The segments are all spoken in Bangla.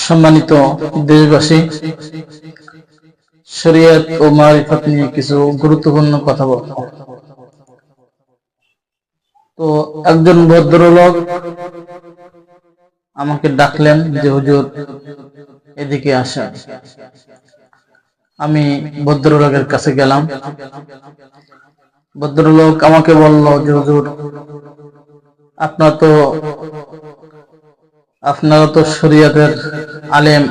সম্মানিত দেশবাসী, শরীয়ত ও মারিফত নিয়ে কিছু গুরুত্বপূর্ণ কথা বলবো। তো একজন ভদ্রলোক আমাকে ডাকলেন যে হুজুর এদিকে আসেন। আমি ভদ্রলোকের কাছে গেলাম। ভদ্রলোক আমাকে বলল যে হুজুর আপনারা তো শরীয়তের আলেম,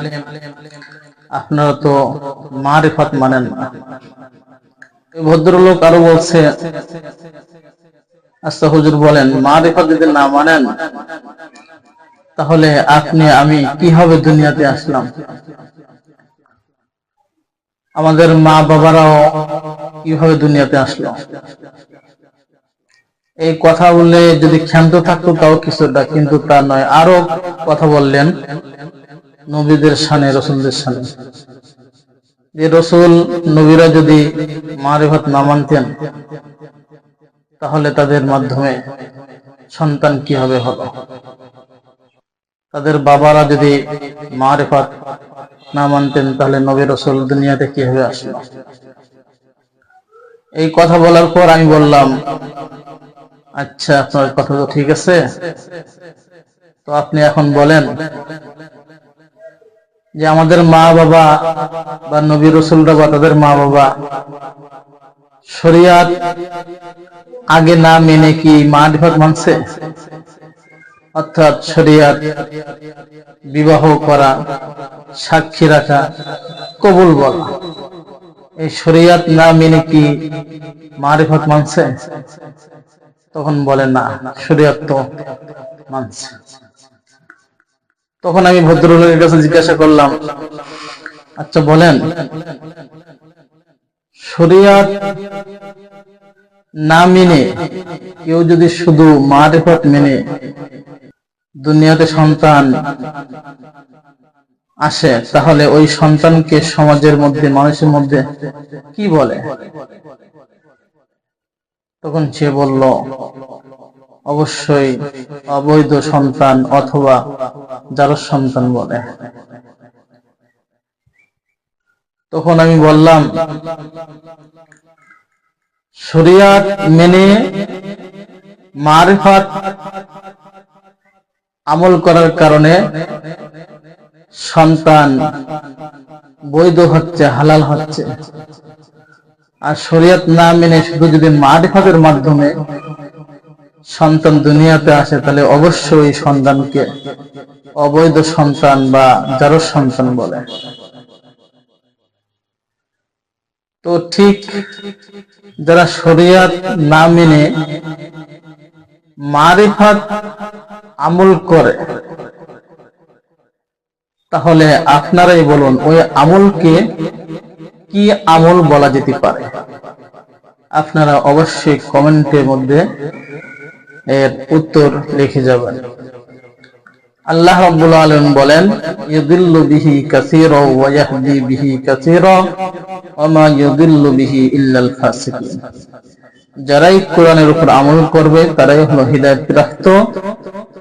আপনারা তো মারিফত মানেন না। ভদ্রলোক আরো বলছে, আচ্ছা হুজুর বলেন, মারিফত যদি না মানেন তাহলে আমি কিভাবে দুনিয়াতে আসলাম? আমাদের মা বাবারাও কিভাবে দুনিয়াতে আসলো? এই কথা বললে যদি ক্ষান্ত থাকতো তাও কিছুটা, কিন্তু তা নয়। আরো কথা বললেন নবীদের শানে, রসুলদের শানে, যে রসুল নবীরা যদি মারিফত না মানতেন তাহলে তাদের মাধ্যমে সন্তান কিভাবে হলো? তাদের বাবারা যদি মারিফত না মানতেন তাহলে নবী রসুল দুনিয়াতে কিভাবে আসলো? এই কথা বলার পর আমি বললাম, আচ্ছা আপনার কথা তো ঠিক আছে, তো আপনি এখন বলেন যে আমাদের মা বাবা বা নবী রসুলরা বা তাদের মা বাবা শরিয়াত আগে না মেনে কি মারিফত মানছে? অর্থাৎ শরিয়াত, বিবাহ করা, সাক্ষী রাখা, কবুল বলা, এই শরিয়াত না মেনে কি মারিফত মানছে? তখন বলে না, শরিয়াত তো মানছে। তখন আমি ভদ্রলোকের কাছে জিজ্ঞাসা করলাম, আচ্ছা বলেন, শরিয়াত না মেনে কেউ যদি শুধু মারিফত মেনে দুনিয়াতে সন্তান আসে তাহলে ওই সন্তানকে সমাজের মধ্যে, মানুষের মধ্যে কি বলে? তখন সে বলল, অবশ্যই অবৈধ সন্তান অথবা জারজ সন্তান বলে। তখন আমি বললাম, শরিয়াত মেনে মারিফত আমল করার কারণে সন্তান বৈধ হচ্ছে, হালাল হচ্ছে। আর শরিয়ত না মেনে শুধু যদি মারিফতের মাধ্যমে সন্তান দুনিয়াতে আসে তাহলে অবশ্যই সন্তানকে অবৈধ সন্তান বা জারজ সন্তান বলে। তো ঠিক যারা শরিয়ত না মেনে মারিফত আমল করে, তাহলে আপনারাই বলুন ওই আমলকে কি আমল বলা যেতে পারে? আপনারা অবশ্যই কমেন্টের মধ্যে এর উত্তর লিখে যাবেন। আল্লাহ রাব্বুল আলামিন বলেন, ইউদিল্লু বিহি কাসীরা ওয়া ইয়াহদি বিহি কাসীরা ওয়া মা ইউদিল্লু বিহি ইল্লাল ফাসিকিন। যারাই কোরআনের উপর আমল করবে তারাই হলো হিদায়াতপ্রাপ্ত,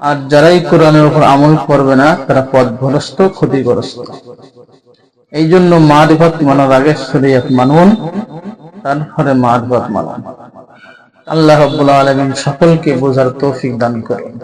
আর যারাই কোরআনের উপর আমল করবে না তারা পথভ্রষ্ট, ক্ষতিগ্রস্ত। এই জন্য মারিফত মানার আগে শরিয়ত মানুন, তারপরে মারিফত মানুন। আল্লাহ রাব্বুল আলামিন সকলকে বোঝার তৌফিক দান করুন।